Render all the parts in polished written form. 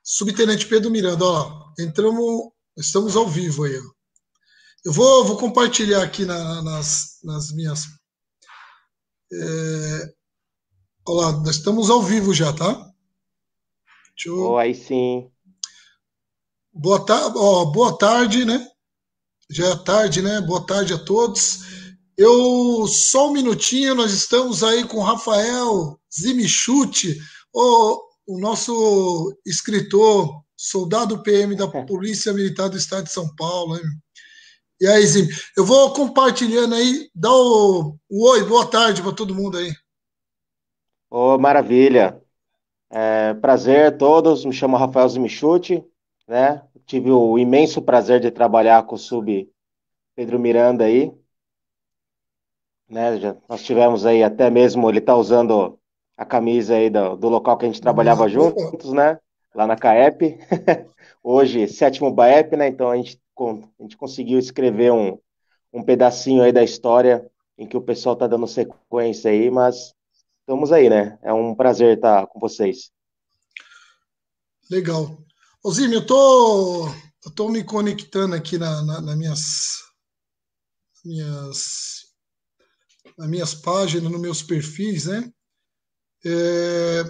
Subtenente Pedro Miranda, ó, estamos ao vivo aí, ó. Eu vou compartilhar aqui nas minhas. Olha lá, nós estamos ao vivo já, tá? Oh, aí sim. Boa tarde, né? Já é tarde, né? Boa tarde a todos. Só um minutinho, nós estamos aí com o Rafael Zimichuti, o nosso escritor, soldado PM da Polícia Militar do Estado de São Paulo, hein? E aí, Zim, eu vou compartilhando aí, dá o oi, boa tarde para todo mundo aí. Oh, maravilha. Prazer a todos. Me chamo Rafael Zimichuti, né? Tive o imenso prazer de trabalhar com o Sub Pedro Miranda aí, né? Nós tivemos aí até mesmo, ele tá usando a camisa aí do local que a gente trabalhava Opa, juntos, né? Lá na CAEP. Hoje, sétimo BAEP, né? Então a gente conseguiu escrever um pedacinho aí da história em que o pessoal tá dando sequência aí, mas estamos aí, né? É um prazer estar com vocês. legal. Ô, Zim, eu tô me conectando aqui minhas, nas minhas páginas, nos meus perfis, né? É,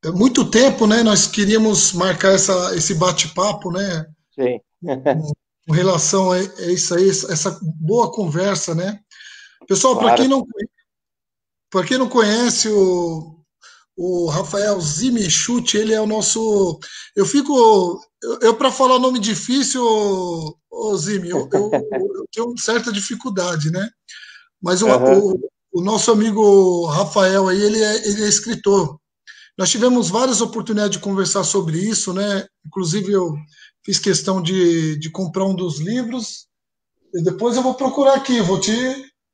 é muito tempo, né? Nós queríamos marcar esse bate-papo, né? Sim. Com relação a isso aí, essa boa conversa, né? Pessoal, Claro. para quem não conhece o Rafael Zimichuti, ele é o nosso. Eu fico. Eu para falar nome difícil, Zimi, eu tenho certa dificuldade, né? Mas Aham. o nosso amigo Rafael aí, ele é escritor. Nós tivemos várias oportunidades de conversar sobre isso, né? Inclusive, eu fiz questão de comprar um dos livros. E depois eu vou procurar aqui, vou te.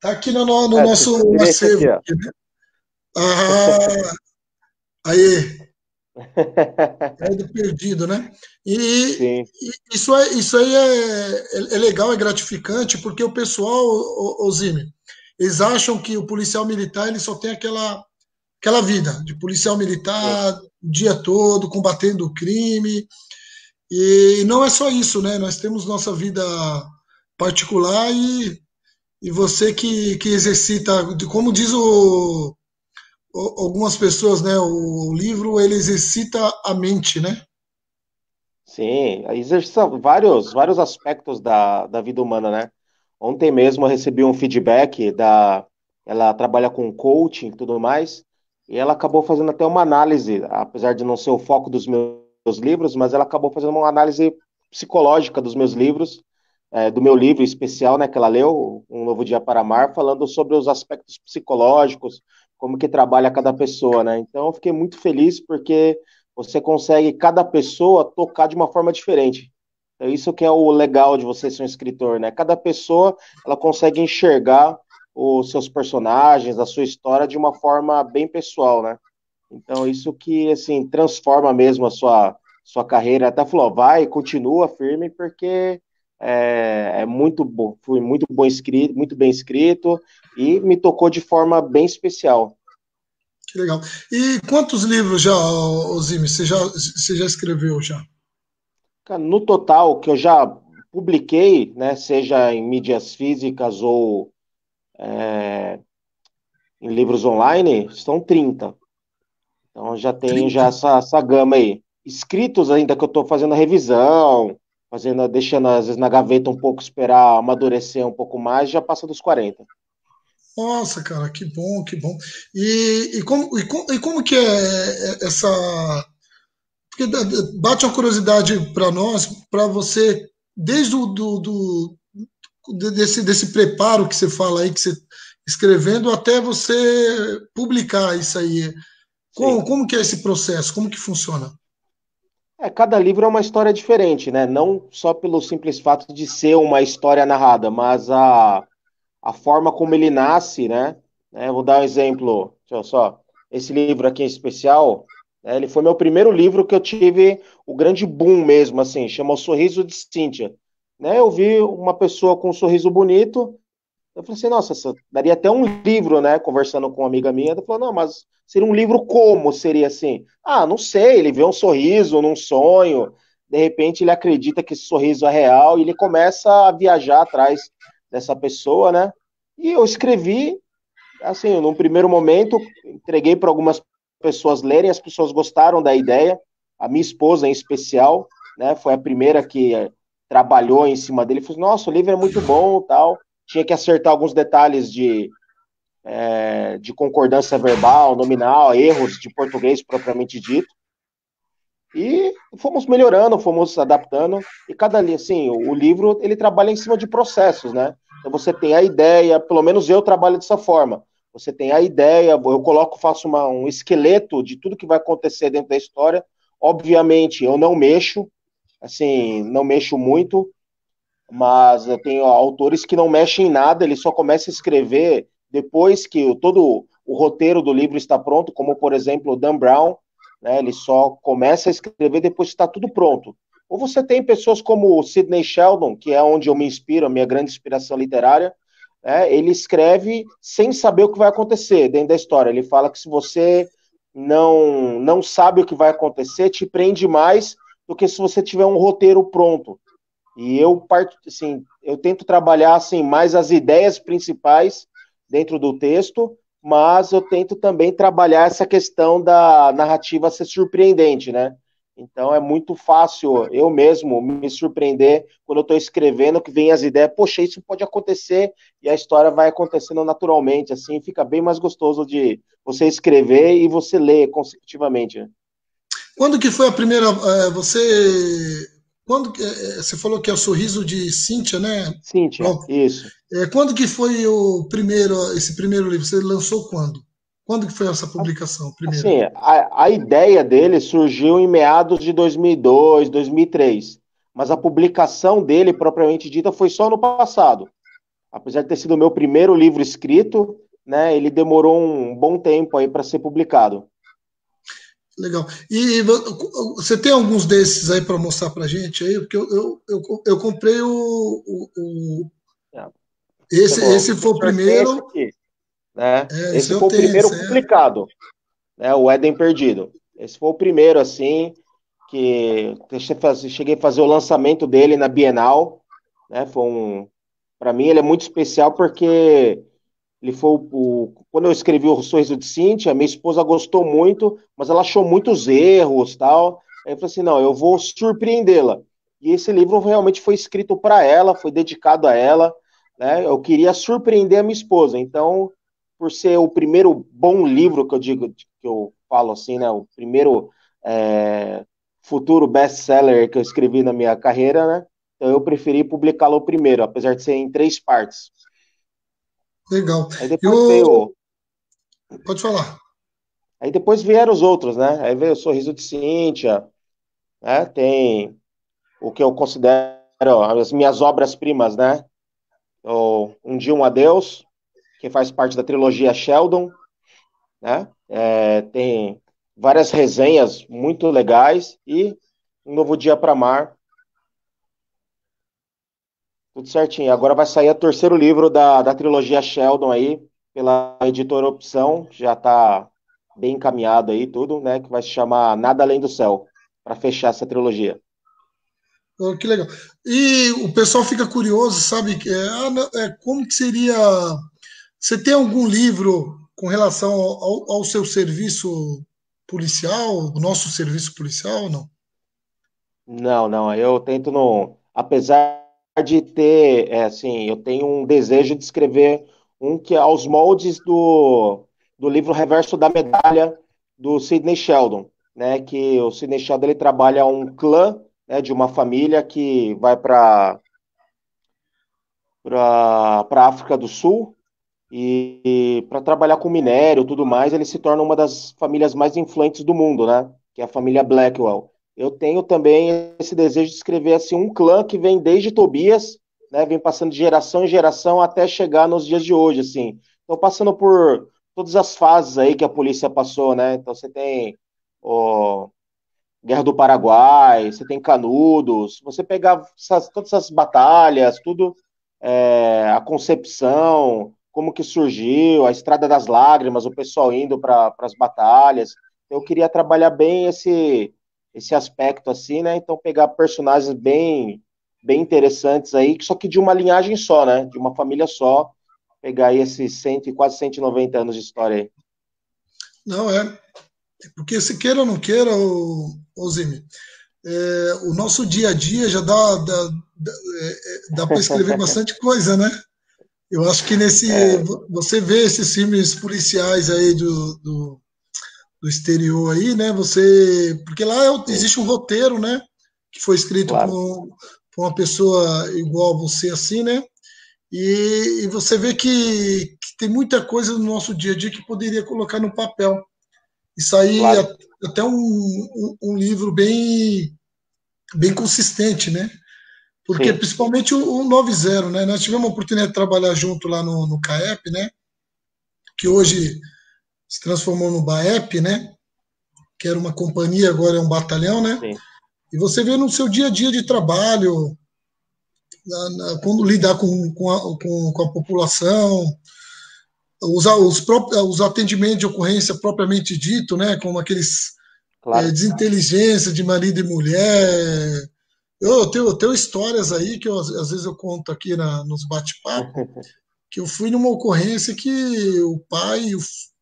Tá aqui no nosso Tirei esse acervo. aqui, ó. Ah, aí, crédito perdido, né? Sim, Isso aí é legal, é gratificante, porque o pessoal, o Zime, eles acham que o policial militar ele só tem aquela vida de policial sim. militar o dia todo combatendo o crime. E não é só isso, né? Nós temos nossa vida particular e você que exercita, como diz algumas pessoas, né? O livro ele exercita a mente, né? Sim, exercita vários aspectos da vida humana, né? Ontem mesmo eu recebi um feedback da. Ela trabalha com coaching e tudo mais, e ela acabou fazendo até uma análise, apesar de não ser o foco dos meus livros, mas ela acabou fazendo uma análise psicológica dos meus livros, do meu livro especial, né, que ela leu, Um Novo Dia para Amar, falando sobre os aspectos psicológicos, como que trabalha cada pessoa, né? Então eu fiquei muito feliz porque você consegue, cada pessoa, tocar de uma forma diferente. É isso que é o legal de você ser um escritor, né? Cada pessoa, ela consegue enxergar os seus personagens, a sua história de uma forma bem pessoal, né? Então, isso que, assim, transforma mesmo a sua carreira. Até falou, vai, continua firme, porque é muito bom, fui muito bom escrito, muito bem escrito, e me tocou de forma bem especial. Que legal. E quantos livros já, Zime, você já escreveu já? Cara, no total, que eu já publiquei, né, seja em mídias físicas ou em livros online, são 30. Então já tenho já 30? essa gama aí. Escritos ainda que eu estou fazendo a revisão, deixando às vezes na gaveta um pouco, esperar amadurecer um pouco mais, já passa dos 40. Nossa, cara, que bom, que bom. E como que é essa. Porque bate uma curiosidade para nós, para você, desde desse preparo que você fala aí, que você escrevendo, até você publicar isso aí. Sim. Como que é esse processo? Como que funciona? Cada livro é uma história diferente, né? Não só pelo simples fato de ser uma história narrada, mas a forma como ele nasce, né? Eu vou dar um exemplo, deixa eu só. Esse livro aqui em especial, né, ele foi meu primeiro livro que eu tive o grande boom mesmo, assim, chama O Sorriso de Cíntia. Né, eu vi uma pessoa com um sorriso bonito, Eu falei assim, nossa, daria até um livro, né? Conversando com uma amiga minha, ela falou, não, mas seria um livro como seria assim? Ah, não sei, ele vê um sorriso num sonho, de repente ele acredita que esse sorriso é real e ele começa a viajar atrás dessa pessoa, né? E eu escrevi, assim, num primeiro momento, entreguei para algumas pessoas lerem, as pessoas gostaram da ideia, a minha esposa em especial, né? Foi a primeira que trabalhou em cima dele, falou, nossa, o livro é muito bom, tal. Tinha que acertar alguns detalhes de concordância verbal, nominal, erros de português propriamente dito. E fomos melhorando, fomos adaptando. E cada assim, o livro ele trabalha em cima de processos, né? Então você tem a ideia, pelo menos eu trabalho dessa forma. Você tem a ideia, eu coloco, faço um esqueleto de tudo que vai acontecer dentro da história. Obviamente, eu não mexo, assim, não mexo muito, mas eu tenho autores que não mexem em nada, ele só começa a escrever depois que todo o roteiro do livro está pronto, como por exemplo o Dan Brown, né, ele só começa a escrever depois que está tudo pronto. Ou você tem pessoas como o Sidney Sheldon, que é onde eu me inspiro, a minha grande inspiração literária, né, ele escreve sem saber o que vai acontecer dentro da história. Ele fala que se você não sabe o que vai acontecer, te prende mais do que se você tiver um roteiro pronto. E eu assim, eu tento trabalhar assim mais as ideias principais dentro do texto, mas eu tento também trabalhar essa questão da narrativa ser surpreendente, né? Então é muito fácil eu mesmo me surpreender quando eu estou escrevendo que vem as ideias, poxa, isso pode acontecer e a história vai acontecendo naturalmente, assim fica bem mais gostoso de você escrever e você ler consecutivamente, né? Quando que foi a primeira. Você. Quando você falou que é o sorriso de Cíntia, né? Cíntia, isso. Quando que foi esse primeiro livro? Você lançou quando? Quando que foi essa publicação, primeira? Assim, a ideia dele surgiu em meados de 2002, 2003, mas a publicação dele, propriamente dita, foi só no passado. Apesar de ter sido o meu primeiro livro escrito, né, ele demorou um bom tempo aí para ser publicado. Legal. E você tem alguns desses aí para mostrar para gente aí? Porque eu comprei É, esse foi o o senhor tem esse primeiro. aqui, né? Esse Esse eu foi o tenho. primeiro publicado, né, o Éden Perdido. Esse foi o primeiro, assim, que cheguei a fazer o lançamento dele na Bienal, né? Para mim ele é muito especial porque ele foi quando eu escrevi o Sorriso de Cíntia, minha esposa gostou muito, mas ela achou muitos erros, tal. Aí eu falei assim, não, eu vou surpreendê-la. E esse livro realmente foi escrito para ela, foi dedicado a ela, né? Eu queria surpreender a minha esposa. Então, por ser o primeiro bom livro que eu digo, que eu falo assim, né? O primeiro futuro best-seller que eu escrevi na minha carreira, né? Então eu preferi publicá-lo primeiro, apesar de ser em 3 partes. Legal. Aí E depois o. veio Pode falar. Aí depois vieram os outros, né? Aí veio o Sorriso de Cíntia, né? Tem o que eu considero as minhas obras-primas, né? O Um Dia Um Adeus, que faz parte da trilogia Sheldon, né? Tem várias resenhas muito legais e Um Novo Dia para Amar, tudo certinho. Agora vai sair o terceiro livro da trilogia Sheldon aí, pela editora Opção, já está bem encaminhado aí tudo, né? Que vai se chamar Nada Além do Céu, para fechar essa trilogia. Oh, que legal. E o pessoal fica curioso, sabe? Como que seria. Você tem algum livro com relação ao seu serviço policial, o nosso serviço policial ou não? Não, não, eu tento não. Apesar de ter, assim, eu tenho um desejo de escrever um que é aos moldes do livro Reverso da Medalha do Sidney Sheldon, né? Que o Sidney Sheldon ele trabalha um clã, né, de uma família que vai para a África do Sul e para trabalhar com minério e tudo mais, ele se torna uma das famílias mais influentes do mundo, né? Que é a família Blackwell. Eu tenho também esse desejo de escrever assim um clã que vem desde Tobias, né? Vem passando de geração em geração até chegar nos dias de hoje, assim. Então passando por todas as fases aí que a polícia passou, né? Então você tem o Guerra do Paraguai, você tem Canudos, você pegar todas essas batalhas, tudo a concepção, como que surgiu, a Estrada das Lágrimas, o pessoal indo para as batalhas. Eu queria trabalhar bem esse aspecto assim, né? Então pegar personagens bem interessantes aí, só que de uma linhagem só, né? De uma família só, pegar aí esses quase 190 anos de história aí. Não é, porque se queira ou não queira, o Zimi, o nosso dia a dia já dá para escrever bastante coisa, né? Eu acho que É, você vê esses filmes policiais aí do exterior aí, né? Você, porque lá sim, existe um roteiro, né? Que foi escrito claro, por uma pessoa igual a você, assim, né? E você vê que tem muita coisa no nosso dia a dia que poderia colocar no papel. Isso aí claro, até um livro bem consistente, né? Porque sim, principalmente o 90, né? Nós tivemos a oportunidade de trabalhar junto lá no CAEP, né? Que hoje se transformou no BAEP, né? Que era uma companhia, agora é um batalhão, né? sim, E você vê no seu dia a dia de trabalho, quando lidar com a população, os atendimentos de ocorrência propriamente dito, né? Como aqueles claro. desinteligência de marido e mulher. Eu tenho histórias aí que às vezes eu conto aqui nos bate-papo, que eu fui numa ocorrência que o pai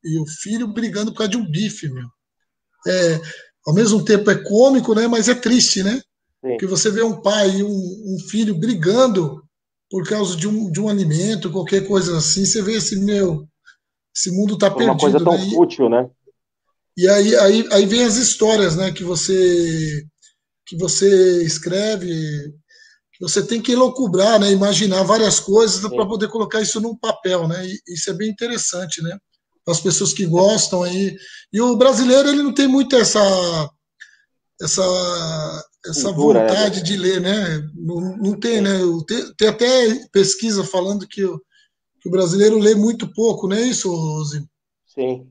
e o filho brigando por causa de um bife, meu. Ao mesmo tempo é cômico, né? Mas é triste, né? Sim. Que você vê um pai e um filho brigando por causa de um alimento, qualquer coisa assim, você vê esse, meu, esse mundo tá Por uma coisa perdido, tão né? fútil, né? E aí vem as histórias, né? Que você escreve, que você tem que elocubrar, né? Imaginar várias coisas para Sim. poder colocar isso num papel, né? E isso é bem interessante, né? As pessoas que gostam aí. E o brasileiro, ele não tem muito essa Cultura, né? vontade de ler, né? Não tem, Sim. né? Tem até pesquisa falando que o brasileiro lê muito pouco, não é isso, Rose? Sim.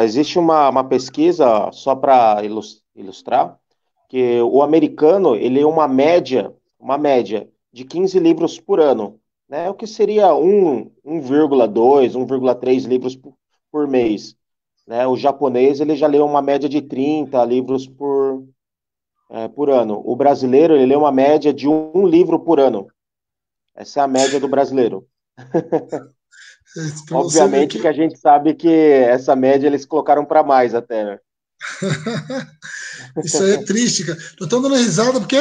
Existe uma pesquisa, só para ilustrar, que o americano, ele é uma média de 15 livros por ano, né? O que seria 1,2, 1,3 livros por mês, né? O japonês, ele já lê uma média de 30 livros por ano. O brasileiro, ele lê uma média de um livro por ano. Essa é a média do brasileiro. Para você ver Obviamente que que a gente sabe que essa média eles colocaram para mais até, né? isso aí é triste, cara. Eu tô dando risada porque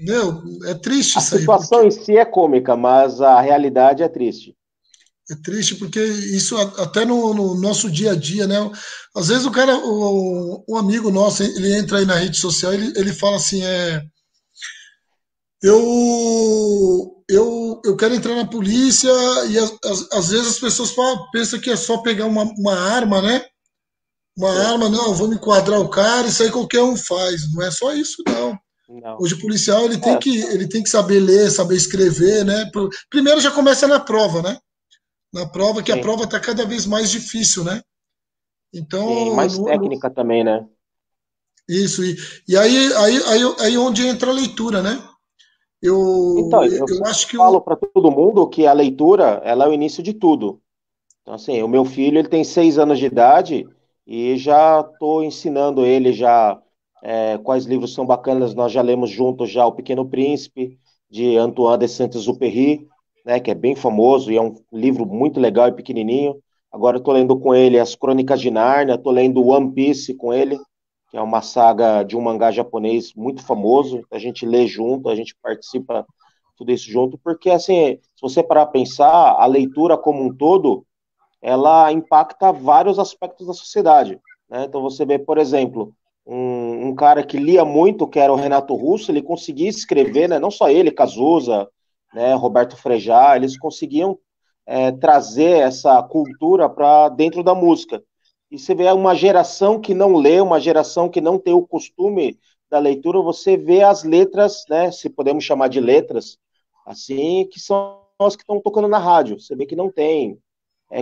meu, é triste A isso aí, situação porque em si é cômica, mas a realidade é triste. isso até no nosso dia a dia, né? Às vezes o cara, um amigo nosso, ele entra aí na rede social, ele fala assim, eu quero entrar na polícia e às vezes as pessoas pensam que é só pegar uma arma, né? Uma Sim, arma, não, vamos enquadrar o cara, isso aí qualquer um faz. Não é só isso, não. não. Hoje o policial É, ele tem que saber ler, saber escrever, né? Primeiro já começa na prova, né? Na prova, que a sim, prova está cada vez mais difícil, né? sim. Então, Mais técnica também, né? isso. E aí onde entra a leitura, né? Então, Eu, eu eu sempre acho que falo para todo mundo que a leitura, ela é o início de tudo. Então, assim, o meu filho, ele tem 6 anos de idade e já estou ensinando ele já quais livros são bacanas. Nós já lemos juntos já O Pequeno Príncipe, de Antoine de Saint-Exupéry, né, que é bem famoso e é um livro muito legal e pequenininho. Agora estou lendo com ele As Crônicas de Nárnia, estou lendo One Piece com ele, que é uma saga de um mangá japonês muito famoso. A gente lê junto, a gente participa tudo isso junto, porque, assim, se você parar para pensar, a leitura como um todo ela impacta vários aspectos da sociedade, né? Então você vê, por exemplo, um cara que lia muito, que era o Renato Russo, ele conseguia escrever, né? Não só ele, Cazuza, né? Roberto Frejá, eles conseguiam trazer essa cultura para dentro da música. E você vê uma geração que não lê, uma geração que não tem o costume da leitura, você vê as letras, né? Se podemos chamar de letras, assim, que são as que estão tocando na rádio. Você vê que não tem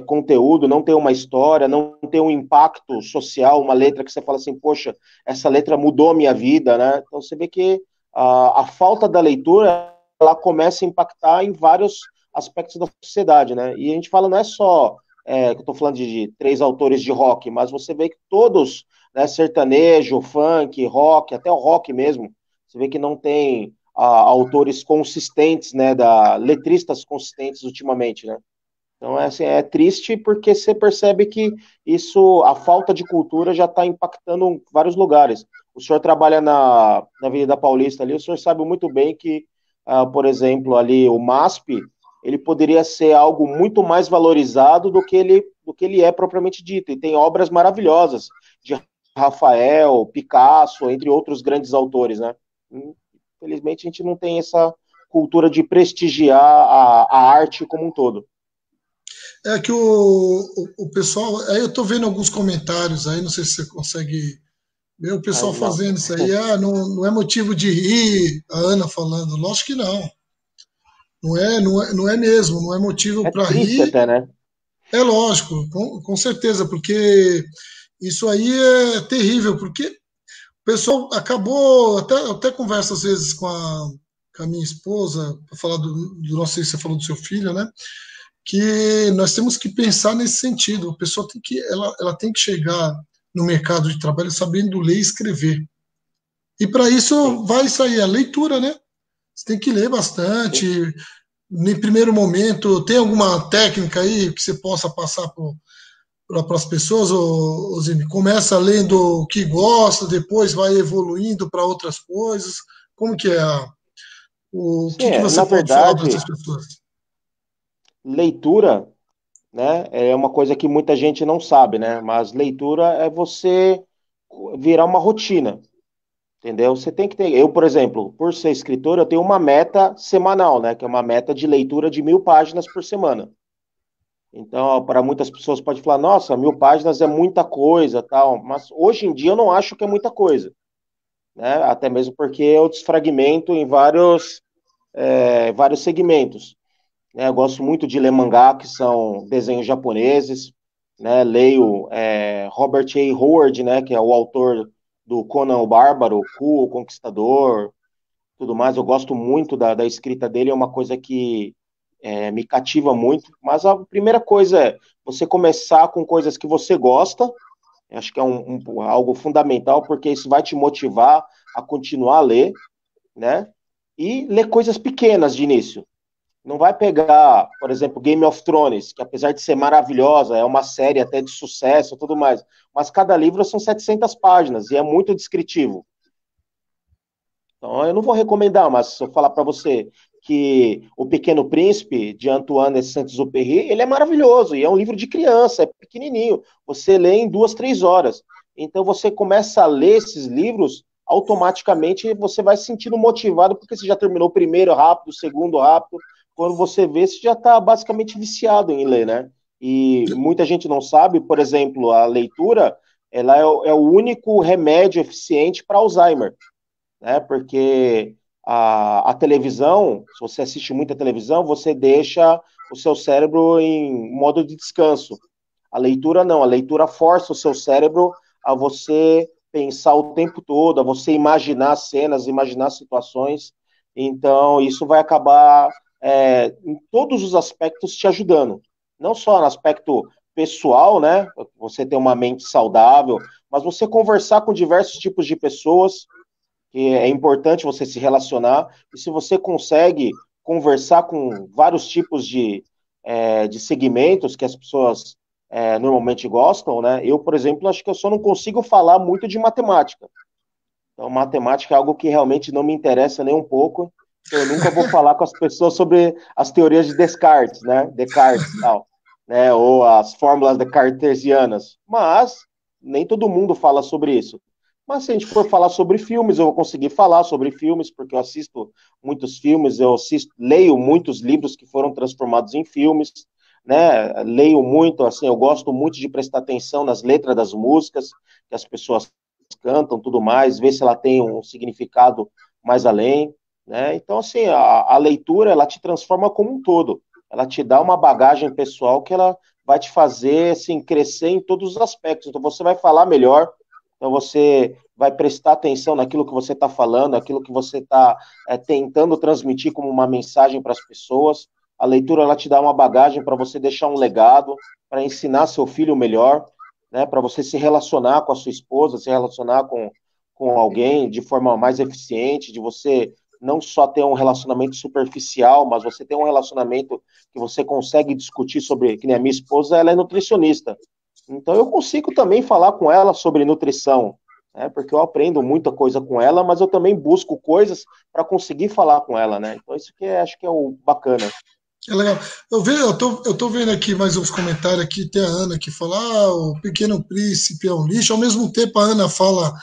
conteúdo, não tem uma história, não tem um impacto social, uma letra que você fala assim, poxa, essa letra mudou a minha vida, né? Então você vê que a falta da leitura ela começa a impactar em vários aspectos da sociedade, né? E a gente fala, não é só, que eu estou falando de três autores de rock, mas você vê que todos, né, sertanejo, funk, rock, até o rock mesmo, você vê que não tem autores consistentes, né, letristas consistentes ultimamente, né? Então, é, assim, é triste porque você percebe que isso, a falta de cultura já está impactando em vários lugares. O senhor trabalha na Avenida Paulista ali, o senhor sabe muito bem que, por exemplo, ali o MASP, ele poderia ser algo muito mais valorizado do que ele é propriamente dito. E tem obras maravilhosas de Rafael, Picasso, entre outros grandes autores, né? Infelizmente, a gente não tem essa cultura de prestigiar a arte como um todo. É que o pessoal. Aí eu tô vendo alguns comentários aí, não sei se você consegue ver o Ai, pessoal não. fazendo isso aí. Ah, não é motivo de rir, a Ana falando. Lógico que não. Não é mesmo, não é motivo É para triste rir. até, né? É lógico, com certeza, porque isso aí é terrível, porque o pessoal acabou, até converso às vezes com a minha esposa, para falar não sei se você falou do seu filho, né? Que nós temos que pensar nesse sentido. A pessoa ela tem que chegar no mercado de trabalho sabendo ler e escrever. E para Sim, isso vai sair a leitura, né? Você tem que ler bastante. sim. Em primeiro momento, tem alguma técnica aí que você possa passar para as pessoas, ô Zine? Começa lendo o que gosta, depois vai evoluindo para outras coisas. Como que é? O Sim, que você na pode falar para essas verdade, pessoas? leitura, né, é uma coisa que muita gente não sabe, né? Mas leitura é você virar uma rotina, entendeu? Você tem que ter. Eu, por exemplo, por ser escritor, eu tenho uma meta semanal, né? Que é uma meta de leitura de 1.000 páginas por semana. Então, para muitas pessoas pode falar, nossa, 1.000 páginas é muita coisa, tal. Mas hoje em dia eu não acho que é muita coisa, né? Até mesmo porque eu desfragmento em vários segmentos, né? Eu gosto muito de ler mangá, que são desenhos japoneses, né? Leio Robert A. Howard, né? Que é o autor do Conan o Bárbaro, Ku, o Conquistador, tudo mais. Eu gosto muito da escrita dele, é uma coisa que me cativa muito. Mas a primeira coisa é você começar com coisas que você gosta. Eu acho que é algo fundamental, porque isso vai te motivar a continuar a ler, né? E ler coisas pequenas de início. Não vai pegar, por exemplo, Game of Thrones, que apesar de ser maravilhosa, é uma série até de sucesso e tudo mais, mas cada livro são 700 páginas e é muito descritivo. Então, eu não vou recomendar, mas se eu falar para você que O Pequeno Príncipe, de Antoine de Saint-Exupéry, ele é maravilhoso e é um livro de criança, é pequenininho. Você lê em 2, 3 horas. Então, você começa a ler esses livros, automaticamente você vai se sentindo motivado, porque você já terminou o primeiro rápido, o segundo rápido. Quando você vê, você já está basicamente viciado em ler, né? E muita gente não sabe, por exemplo, a leitura, ela é o único remédio eficiente para Alzheimer, né? Porque a televisão, se você assiste muita televisão, você deixa o seu cérebro em modo de descanso. A leitura não, a leitura força o seu cérebro a você pensar o tempo todo, a você imaginar cenas, imaginar situações. Então, isso vai acabar em todos os aspectos te ajudando. Não só no aspecto pessoal, né? Você ter uma mente saudável, mas você conversar com diversos tipos de pessoas, que é importante você se relacionar, e se você consegue conversar com vários tipos de segmentos que as pessoas normalmente gostam, né? Eu, por exemplo, acho que eu só não consigo falar muito de matemática. Então, matemática é algo que realmente não me interessa nem um pouco. Então, eu nunca vou falar com as pessoas sobre as teorias de Descartes, né? Descartes e tal, né? Ou as fórmulas cartesianas. Mas nem todo mundo fala sobre isso. Mas se a gente for falar sobre filmes, eu vou conseguir falar sobre filmes, porque eu assisto muitos filmes, leio muitos livros que foram transformados em filmes, né? Leio muito, assim, eu gosto muito de prestar atenção nas letras das músicas que as pessoas cantam, tudo mais, ver se ela tem um significado mais além, né? Então, assim, a leitura, ela te transforma como um todo. Ela te dá uma bagagem pessoal que ela vai te fazer, assim, crescer em todos os aspectos. Então, você vai falar melhor, então você vai prestar atenção naquilo que você está falando, aquilo que você está tentando transmitir como uma mensagem para as pessoas. A leitura ela te dá uma bagagem para você deixar um legado, para ensinar seu filho melhor, né, para você se relacionar com a sua esposa, se relacionar com alguém de forma mais eficiente, de você não só ter um relacionamento superficial, mas você ter um relacionamento que você consegue discutir sobre, que nem a minha esposa, ela é nutricionista. Então eu consigo também falar com ela sobre nutrição, né, porque eu aprendo muita coisa com ela, mas eu também busco coisas para conseguir falar com ela, né? Então isso que acho que é o bacana. É legal. Eu tô vendo aqui mais uns comentários aqui, tem a Ana que fala, o Pequeno Príncipe é um lixo, ao mesmo tempo a Ana fala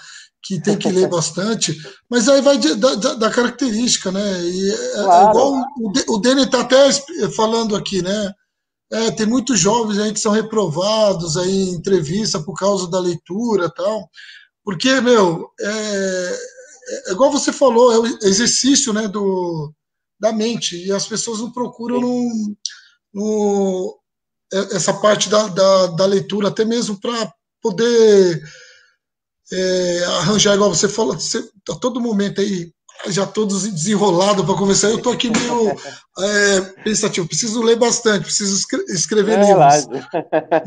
que tem que ler bastante, mas aí vai da característica, né? E é igual Claro. o Dene está até falando aqui, né? Tem muitos jovens aí que são reprovados aí em entrevista por causa da leitura e tal, porque, meu, é igual você falou, é o exercício, né, da mente, e as pessoas não procuram Sim. no, essa parte da leitura, até mesmo para poder arranjar, igual você falou, você, a todo momento aí, já todos desenrolados para conversar, eu estou aqui meio pensativo, preciso ler bastante, preciso escrever Não, relaxa. livros.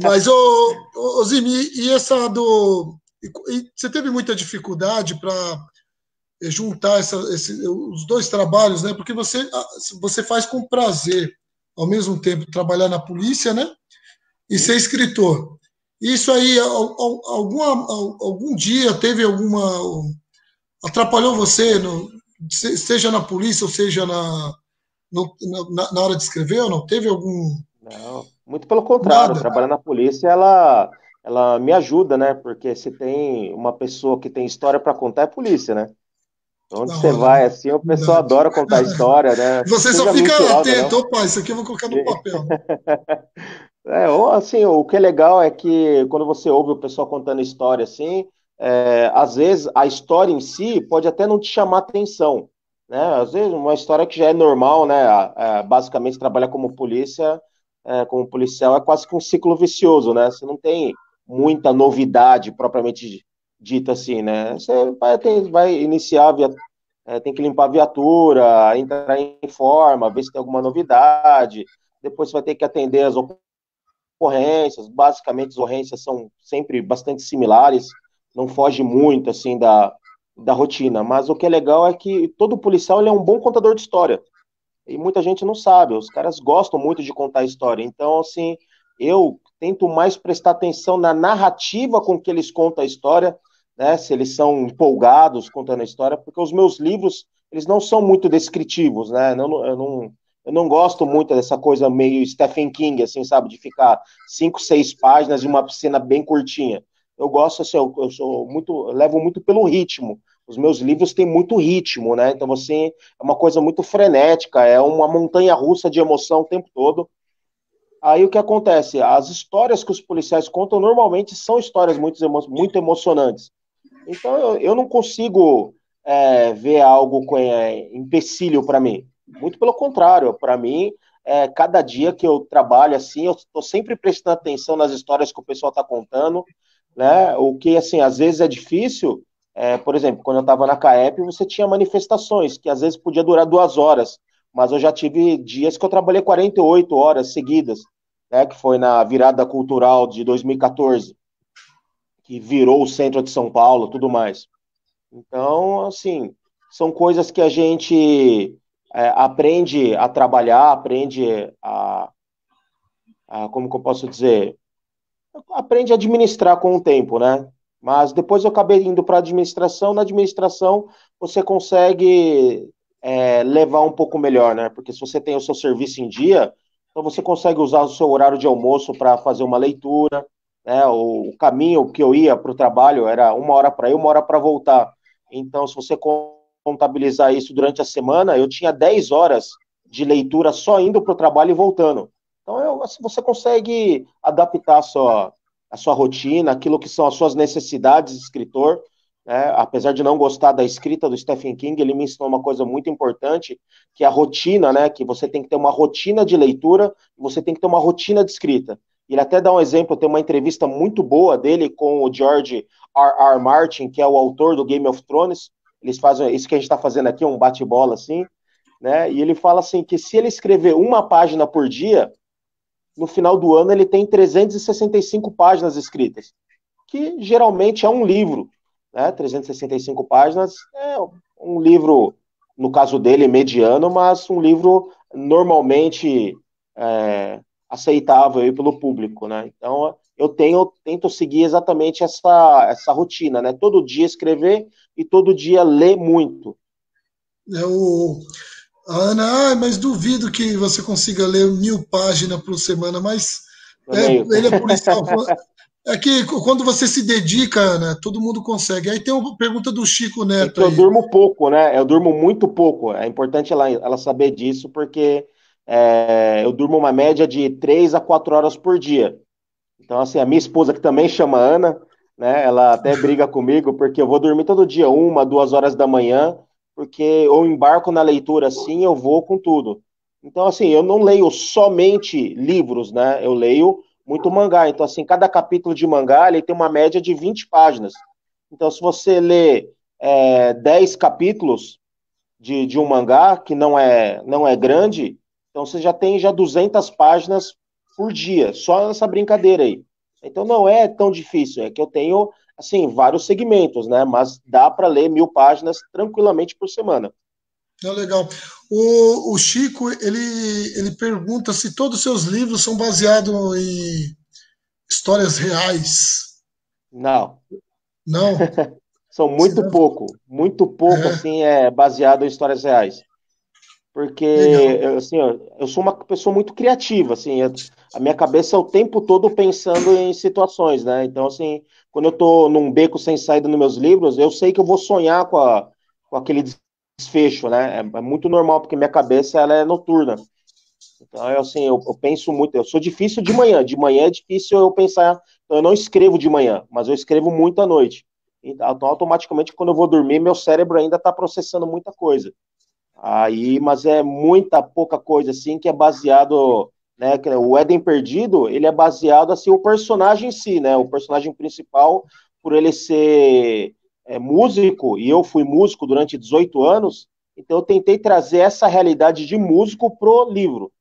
Mas, Zimi, e essa do. E você teve muita dificuldade para juntar os dois trabalhos, né? Porque você faz com prazer, ao mesmo tempo, trabalhar na polícia, né? E ser Sim. escritor. Isso aí, algum dia teve alguma. Atrapalhou você, seja na polícia ou seja na hora de escrever ou não? Teve algum. Não, muito pelo contrário, Nada? trabalhar na polícia, ela me ajuda, né? Porque se tem uma pessoa que tem história para contar, é a polícia, né? Onde Da você hora, né? vai, assim, o pessoal Verdade. adora contar história, né? Você só Seja fica mentirosa, atento, não. opa, isso aqui eu vou colocar no papel, né? Ou, assim, o que é legal é que quando você ouve o pessoal contando história assim, às vezes a história em si pode até não te chamar atenção, né? Às vezes uma história que já é normal, né? Basicamente trabalhar como policial é quase que um ciclo vicioso, né? Você não tem muita novidade propriamente dita assim, né? Você vai iniciar, tem que limpar a viatura, entrar em forma, ver se tem alguma novidade, depois você vai ter que atender as ocorrências, basicamente as ocorrências são sempre bastante similares, não foge muito assim da rotina, mas o que é legal é que todo policial ele é um bom contador de história, e muita gente não sabe, os caras gostam muito de contar história, então assim, eu tento mais prestar atenção na narrativa com que eles contam a história, né, se eles são empolgados contando a história, porque os meus livros, eles não são muito descritivos, né, eu não gosto muito dessa coisa meio Stephen King, assim, sabe, de ficar 5, 6 páginas de uma cena bem curtinha. Eu gosto, assim, eu sou muito, eu levo muito pelo ritmo. Os meus livros têm muito ritmo, né? Então, assim, é uma coisa muito frenética, é uma montanha-russa de emoção o tempo todo. Aí o que acontece? As histórias que os policiais contam normalmente são histórias muito emocionantes. Então eu não consigo ver algo com empecilho para mim. Muito pelo contrário, para mim, cada dia que eu trabalho assim, eu estou sempre prestando atenção nas histórias que o pessoal está contando, né? O que assim às vezes é difícil. Por exemplo, quando eu estava na CAEP, você tinha manifestações que às vezes podia durar 2 horas, mas eu já tive dias que eu trabalhei 48 horas seguidas, né? Que foi na virada cultural de 2014, que virou o centro de São Paulo, tudo mais. Então, assim, são coisas que a gente aprende a trabalhar, aprende como que eu posso dizer, aprende a administrar com o tempo, né? Mas depois eu acabei indo para a administração. Na administração, você consegue levar um pouco melhor, né? Porque se você tem o seu serviço em dia, então você consegue usar o seu horário de almoço para fazer uma leitura, né? O caminho que eu ia para o trabalho era 1 hora para ir, 1 hora para voltar. Então, se você contabilizar isso durante a semana, eu tinha 10 horas de leitura só indo para o trabalho e voltando. Então, assim, você consegue adaptar a sua rotina, aquilo que são as suas necessidades de escritor, né? Apesar de não gostar da escrita do Stephen King, ele me ensinou uma coisa muito importante, que é a rotina, né? Que você tem que ter uma rotina de leitura, você tem que ter uma rotina de escrita. Ele até dá um exemplo, tem uma entrevista muito boa dele com o George R. R. Martin, que é o autor do Game of Thrones. Eles fazem isso que a gente está fazendo aqui, um bate-bola assim, né? E ele fala assim que se ele escrever uma página por dia, no final do ano ele tem 365 páginas escritas, que geralmente é um livro, né? 365 páginas é um livro, no caso dele, mediano, mas um livro normalmente aceitável aí pelo público, né? Então tento seguir exatamente essa rotina, né? Todo dia escrever e todo dia ler muito. É o, a Ana, mas duvido que você consiga ler 1.000 páginas por semana, mas É meio... ele é policial. É que quando você se dedica, Ana, todo mundo consegue. Aí tem uma pergunta do Chico É Neto que eu aí. durmo pouco, né? Eu durmo muito pouco. É importante ela saber disso, porque eu durmo uma média de 3 a 4 horas por dia. Então, assim, a minha esposa, que também chama Ana, né? Ela até briga comigo, porque eu vou dormir todo dia, 1, 2 horas da manhã, porque eu embarco na leitura assim, eu vou com tudo. Então, assim, eu não leio somente livros, né? Eu leio muito mangá. Então, assim, cada capítulo de mangá, ele tem uma média de 20 páginas. Então, se você lê 10 capítulos de um mangá, que não é grande, então você já tem já 200 páginas por dia, só nessa brincadeira aí. Então não é tão difícil, é que eu tenho, assim, vários segmentos, né? Mas dá para ler 1.000 páginas tranquilamente por semana. É legal. O Chico, ele pergunta se todos os seus livros são baseados em histórias reais. Não, Não? são muito pouco, É, assim, baseado em histórias reais. Porque legal. assim, eu sou uma pessoa muito criativa, assim, a minha cabeça é o tempo todo pensando em situações, né? Então, assim, quando eu tô num beco sem saída nos meus livros, eu sei que eu vou sonhar com aquele desfecho, né? É muito normal, porque minha cabeça ela é noturna. Então, assim, eu penso muito, eu sou difícil de manhã é difícil eu pensar, então eu não escrevo de manhã, mas eu escrevo muito à noite. Então, automaticamente, quando eu vou dormir, meu cérebro ainda está processando muita coisa. Aí, mas é muita pouca coisa assim que é baseado, né? O Éden Perdido, ele é baseado assim o personagem em si, né? O personagem principal, por ele ser músico e eu fui músico durante 18 anos, então eu tentei trazer essa realidade de músico pro livro,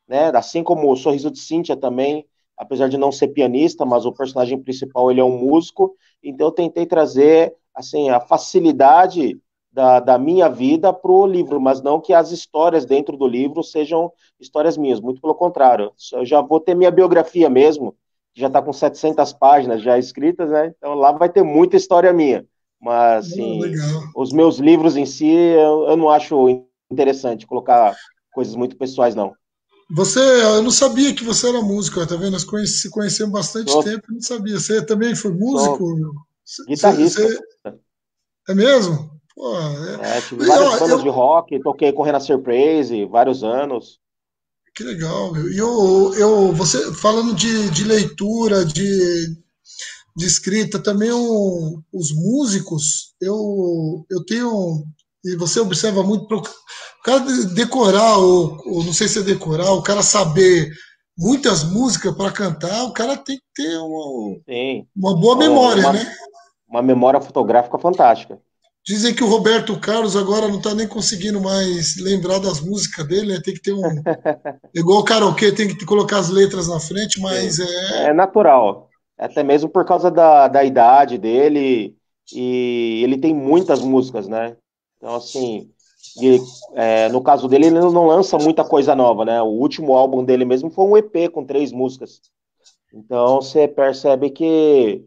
né? Assim como o Sorriso de Cíntia também, apesar de não ser pianista, mas o personagem principal ele é um músico, então eu tentei trazer assim a facilidade da minha vida para o livro, mas não que as histórias dentro do livro sejam histórias minhas, muito pelo contrário. Eu já vou ter minha biografia mesmo, que já está com 700 páginas já escritas, né? Então lá vai ter muita história minha. Mas, Ah, assim, legal. os meus livros em si, eu não acho interessante colocar coisas muito pessoais, não. Eu não sabia que você era músico, tá vendo? Nós se conhecemos bastante Sou, tempo, eu não sabia. Você também foi músico? sou Você, guitarrista. é mesmo? Pô, Tive várias bandas eu, de rock, toquei com Renascer Praise vários anos. que legal, meu. Você falando de leitura, de escrita, também os músicos, eu tenho, e você observa muito, o cara decorar, ou não sei se é decorar, o cara saber muitas músicas para cantar, o cara tem que ter Sim, uma boa memória, uma, né? uma memória fotográfica fantástica. Dizem que o Roberto Carlos agora não está nem conseguindo mais lembrar das músicas dele, né? Tem que ter um. Igual o karaokê, tem que colocar as letras na frente, mas Sim. É natural. Até mesmo por causa da idade dele. E ele tem muitas músicas, né? Então, assim, no caso dele, ele não lança muita coisa nova, né? O último álbum dele mesmo foi um EP com 3 músicas. Então, você percebe que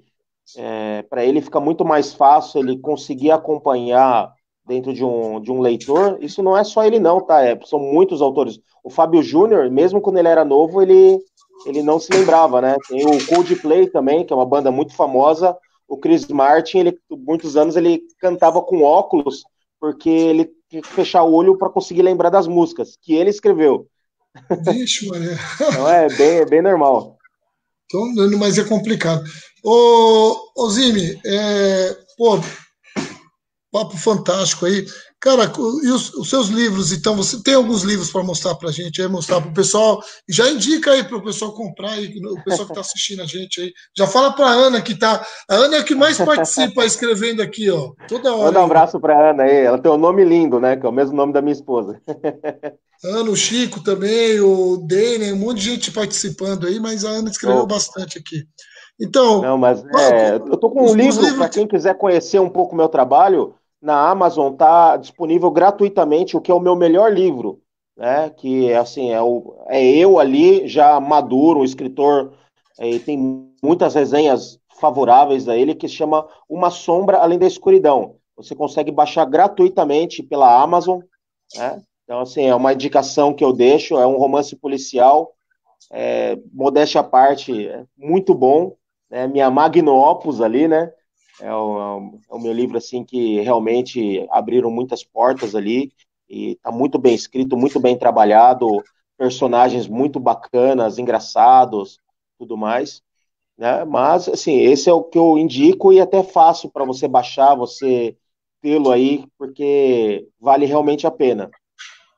para ele fica muito mais fácil ele conseguir acompanhar dentro de um leitor. Isso não é só ele não, tá? São muitos autores. O Fábio Júnior, mesmo quando ele era novo, ele não se lembrava, né? Tem o Coldplay também, que é uma banda muito famosa. O Chris Martin, muitos anos ele cantava com óculos, porque ele tinha que fechar o olho para conseguir lembrar das músicas que ele escreveu. vixe, Maria. Então é bem normal. Então, mas é complicado. Ô Zimi, pô, papo fantástico aí. Cara, e os seus livros, então, você tem alguns livros para mostrar para a gente, aí, mostrar para o pessoal, e já indica aí para o pessoal comprar, aí, o pessoal que está assistindo a gente aí. Já fala para a Ana que tá. A Ana é a que mais participa escrevendo aqui, ó, toda hora Manda um aí. abraço pra Ana aí. Ela tem um nome lindo, né? Que é o mesmo nome da minha esposa. Ana, o Chico também, o Dene, um monte de gente participando aí, mas a Ana escreveu Show. bastante aqui. Então, Não, mas eu tô com um os livro livros para que. quem quiser conhecer um pouco o meu trabalho. Na Amazon tá disponível gratuitamente o que é o meu melhor livro, né? Que assim é eu ali já maduro, um escritor e tem muitas resenhas favoráveis a ele que se chama Uma Sombra Além da Escuridão. Você consegue baixar gratuitamente pela Amazon, né? Então assim é uma indicação que eu deixo. É um romance policial, modéstia à parte, é muito bom, né? Minha magnum opus ali, né? É o meu livro assim que realmente abriram muitas portas ali e está muito bem escrito, muito bem trabalhado, personagens muito bacanas, engraçados, tudo mais, né? Mas assim, esse é o que eu indico e até fácil para você baixar, você tê-lo aí, porque vale realmente a pena.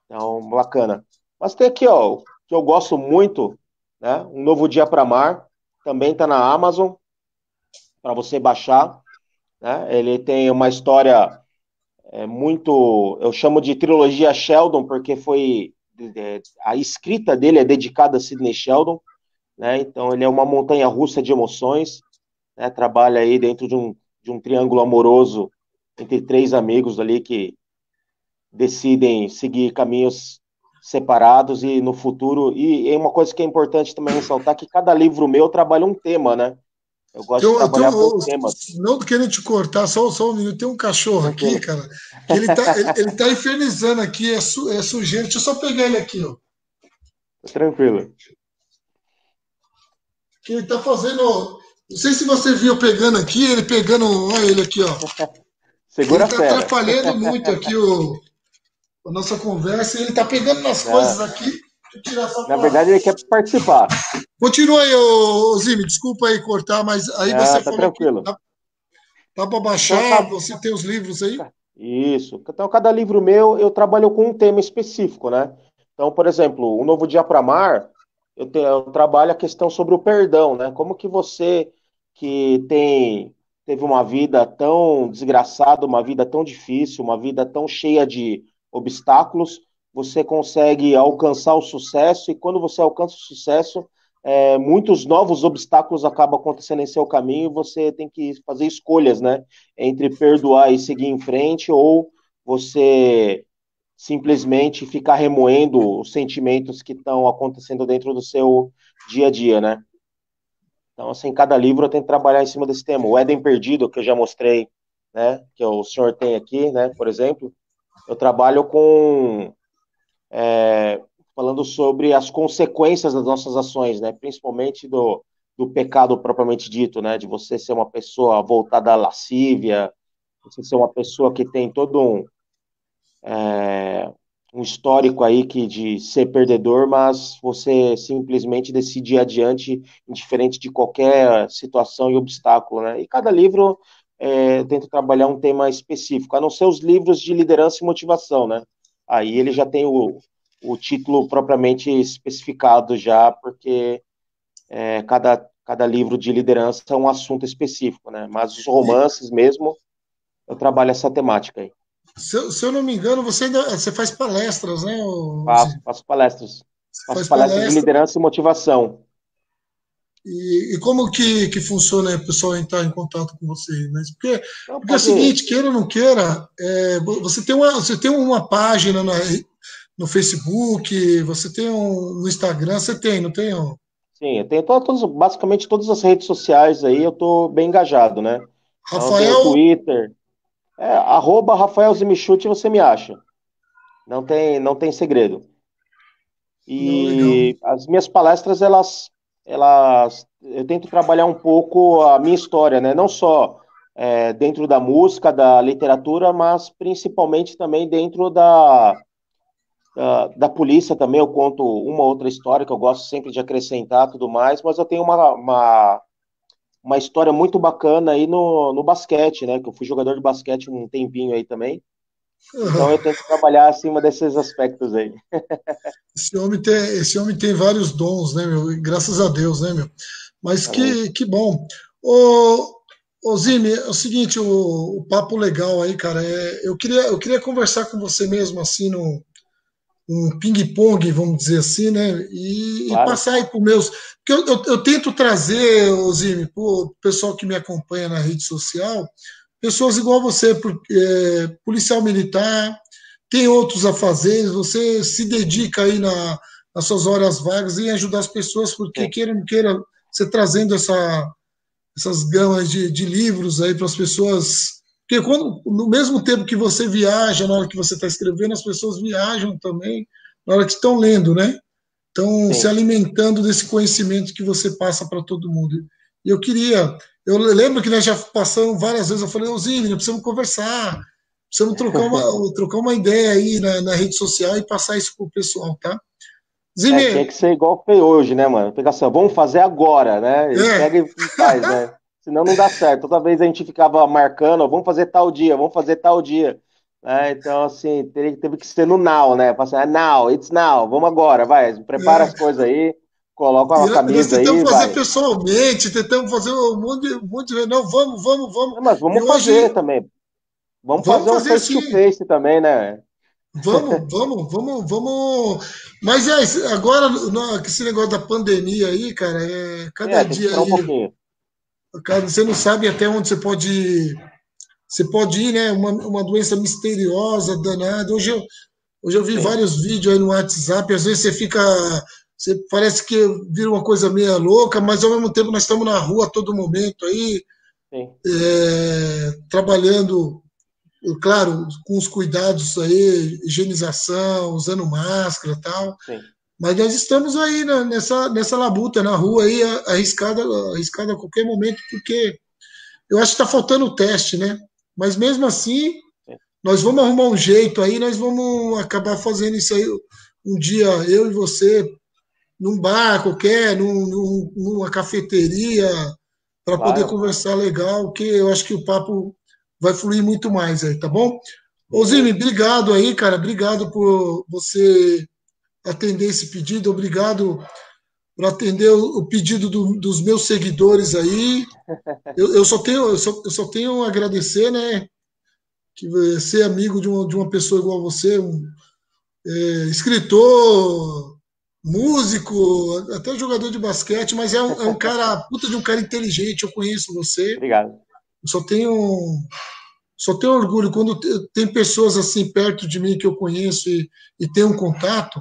Então, bacana. Mas tem aqui, ó, que eu gosto muito, né? Um Novo Dia para Amar, também está na Amazon para você baixar, né? Ele tem uma história muito, eu chamo de trilogia Sheldon, porque a escrita dele é dedicada a Sidney Sheldon, né? Então ele é uma montanha-russa de emoções, né? Trabalha aí dentro de um triângulo amoroso entre três amigos ali que decidem seguir caminhos separados e no futuro. E é uma coisa que é importante também ressaltar que cada livro meu trabalha um tema, né? Eu gosto de trabalhar por temas. Não querendo te cortar, só um minuto. Tem um cachorro aqui, Tranquilo. cara, que ele tá infernizando aqui, é sujeira. Deixa eu só pegar ele aqui, ó. Tranquilo. Que ele tá fazendo. Não sei se você viu pegando aqui, ele pegando. Olha ele aqui, ó. Ele Segura a tá fera. atrapalhando muito aqui a nossa conversa. Ele tá pegando nas coisas Né? aqui. Deixa eu tirar só Na pra. verdade, ele quer participar. Continua aí, ô Zimi, desculpa aí cortar, mas aí você Não, tá falou que tranquilo. dá para Então, baixar, você tem os livros aí? isso. Então, cada livro meu, eu trabalho com um tema específico, né? Então, por exemplo, O Novo Dia para Amar, eu trabalho a questão sobre o perdão, né? Como que você que teve uma vida tão desgraçada, uma vida tão difícil, uma vida tão cheia de obstáculos, você consegue alcançar o sucesso e quando você alcança o sucesso, muitos novos obstáculos acabam acontecendo em seu caminho e você tem que fazer escolhas, né? Entre perdoar e seguir em frente ou você simplesmente ficar remoendo os sentimentos que estão acontecendo dentro do seu dia a dia, né? Então, assim, cada livro eu tento trabalhar em cima desse tema. O Éden Perdido, que eu já mostrei, né, que o senhor tem aqui, né, por exemplo, eu trabalho falando sobre as consequências das nossas ações, né, principalmente do pecado propriamente dito, né, de você ser uma pessoa voltada à lascívia, você ser uma pessoa que tem todo um histórico aí de ser perdedor, mas você simplesmente decide ir adiante, indiferente de qualquer situação e obstáculo, né? E cada livro eu tento trabalhar um tema específico, a não ser os livros de liderança e motivação, né? Aí ele já tem o título propriamente especificado já, porque cada livro de liderança é um assunto específico, né? Mas os E, romances mesmo, eu trabalho essa temática aí. se eu não me engano, você faz palestras, né, Faço, Zimi? faço palestras. Você Faço faz palestras de palestra. liderança e motivação. E como que funciona o pessoal entrar em contato com você? Né? Não, Porque é o pode. seguinte, queira ou não queira, você tem uma página no Facebook, você tem no Instagram, você tem, não tem? Ó? Sim, eu tenho basicamente todas as redes sociais aí, eu tô bem engajado, né? Então, eu tenho Rafael, Twitter, arroba Rafael Zimichute, você me acha. Não tem segredo. não, legal. E as minhas palestras, eu tento trabalhar um pouco a minha história, né? Não só dentro da música, da literatura, mas principalmente também dentro da polícia também. Eu conto uma outra história que eu gosto sempre de acrescentar tudo mais, mas eu tenho uma história muito bacana aí no basquete, né? Que eu fui jogador de basquete um tempinho aí também. Então eu tento trabalhar acima desses aspectos aí. Esse homem tem vários dons, né, meu? Graças a Deus, né, meu? Mas Amém. que bom. Ô, ô Zime, é o seguinte, o papo legal aí, cara, eu queria conversar com você mesmo, assim, um ping-pong, vamos dizer assim, né? E Claro, passar aí para os meus. Porque eu tento trazer, ô Zime, para o pessoal que me acompanha na rede social, pessoas igual você, policial militar, tem outros afazeres, você se dedica aí nas suas horas vagas em ajudar as pessoas, porque sim. queira ou não queira, você trazendo essas gamas de livros aí para as pessoas. Porque no mesmo tempo que você viaja, na hora que você está escrevendo, as pessoas viajam também na hora que estão lendo, né? Estão se Sim. alimentando desse conhecimento que você passa para todo mundo. E eu lembro que nós já passamos várias vezes, eu falei, ô Zine, nós precisamos conversar, precisamos trocar uma ideia aí na rede social e passar isso pro pessoal, tá? Tinha Zine, que ser igual foi hoje, né, mano? Pegar assim, ó, vamos fazer agora, né? E é, pega e faz, né? Senão não dá certo. Toda vez a gente ficava marcando, ó, vamos fazer tal dia, vamos fazer tal dia. Né? Então, assim, teve que ser no now, né? Falar assim, now, it's now, vamos agora, vai, prepara as é, coisas aí, coloca e uma nós camisa tentamos aí, fazer vai. pessoalmente, tentamos fazer um monte de. Não, vamos. Não, mas E vamos fazer hoje, também. Vamos vamos fazer um fazer face to sim. face também, né? Vamos. Mas agora, com esse negócio da pandemia aí, cara, cada Tem que dia esperar um aí, pouquinho. cara, você não sabe até onde você pode ir, né? Uma doença misteriosa, danada. Hoje eu vi Sim, vários vídeos aí no WhatsApp, às vezes você parece que vira uma coisa meio louca, mas ao mesmo tempo nós estamos na rua a todo momento aí, sim, trabalhando, claro, com os cuidados aí, higienização, usando máscara e tal. sim. Mas nós estamos aí nessa labuta, na rua aí, arriscada a qualquer momento, porque eu acho que está faltando o teste, né? Mas mesmo assim, Sim. nós vamos arrumar um jeito aí, nós vamos acabar fazendo isso aí um dia, eu e você, num bar qualquer, numa cafeteria, para poder Claro, conversar legal, que eu acho que o papo vai fluir muito mais aí, tá bom? Ô Zimi, beleza. obrigado aí, cara, obrigado por você atender esse pedido, obrigado por atender o pedido dos meus seguidores aí. Eu só tenho a agradecer, né? Que ser amigo de uma pessoa igual você, escritor, músico, até jogador de basquete, mas é um cara, puta de um cara inteligente, eu conheço você. Obrigado. Eu só tenho orgulho quando tem pessoas assim perto de mim que eu conheço e tenho um contato.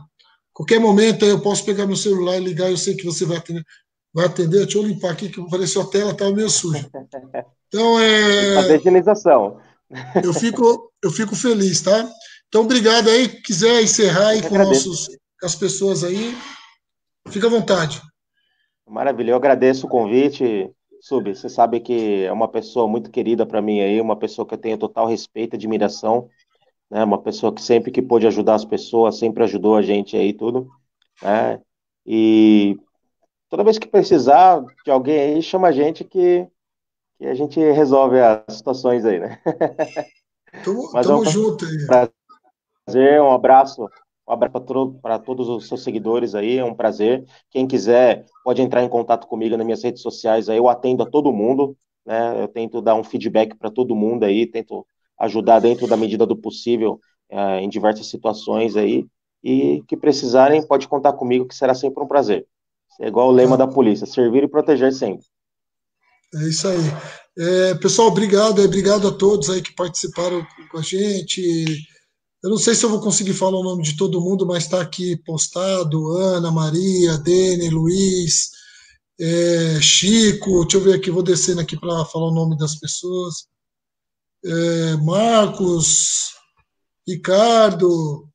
Qualquer momento aí eu posso pegar meu celular e ligar, eu sei que você vai atender. Vai atender, deixa eu limpar aqui que apareceu a tela, estava meio suja. Então, Tem que fazer higienização. eu fico feliz, tá? Então, obrigado aí. Quiser encerrar Eu aí que agradeço. com as pessoas aí, fica à vontade. Maravilha, eu agradeço o convite. Sub, você sabe que é uma pessoa muito querida para mim aí, uma pessoa que eu tenho total respeito e admiração, né? Uma pessoa que sempre que pôde ajudar as pessoas, sempre ajudou a gente aí, tudo, né? E toda vez que precisar de alguém aí, chama a gente que a gente resolve as situações aí, né? Mas é um Tamo junto aí. prazer, um abraço para todos os seus seguidores aí, é um prazer. Quem quiser pode entrar em contato comigo nas minhas redes sociais aí, eu atendo a todo mundo, né? Eu tento dar um feedback para todo mundo aí, tento ajudar dentro da medida do possível, em diversas situações aí. E que precisarem, pode contar comigo, que será sempre um prazer. É igual o lema Tá, da polícia, servir e proteger sempre. é isso aí. Pessoal, obrigado a todos aí que participaram com a gente. Eu não sei se eu vou conseguir falar o nome de todo mundo, mas está aqui postado: Ana, Maria, Dene, Luiz, Chico. Deixa eu ver aqui, vou descendo aqui para falar o nome das pessoas. Marcos, Ricardo,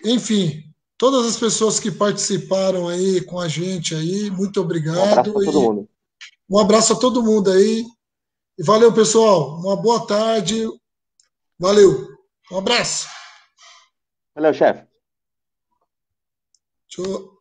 enfim, todas as pessoas que participaram aí com a gente aí, muito Um abraço para obrigado todo e mundo. um abraço a todo mundo aí. E valeu, pessoal. Uma boa tarde. Valeu. Um abraço. Valeu, chefe. Tchau.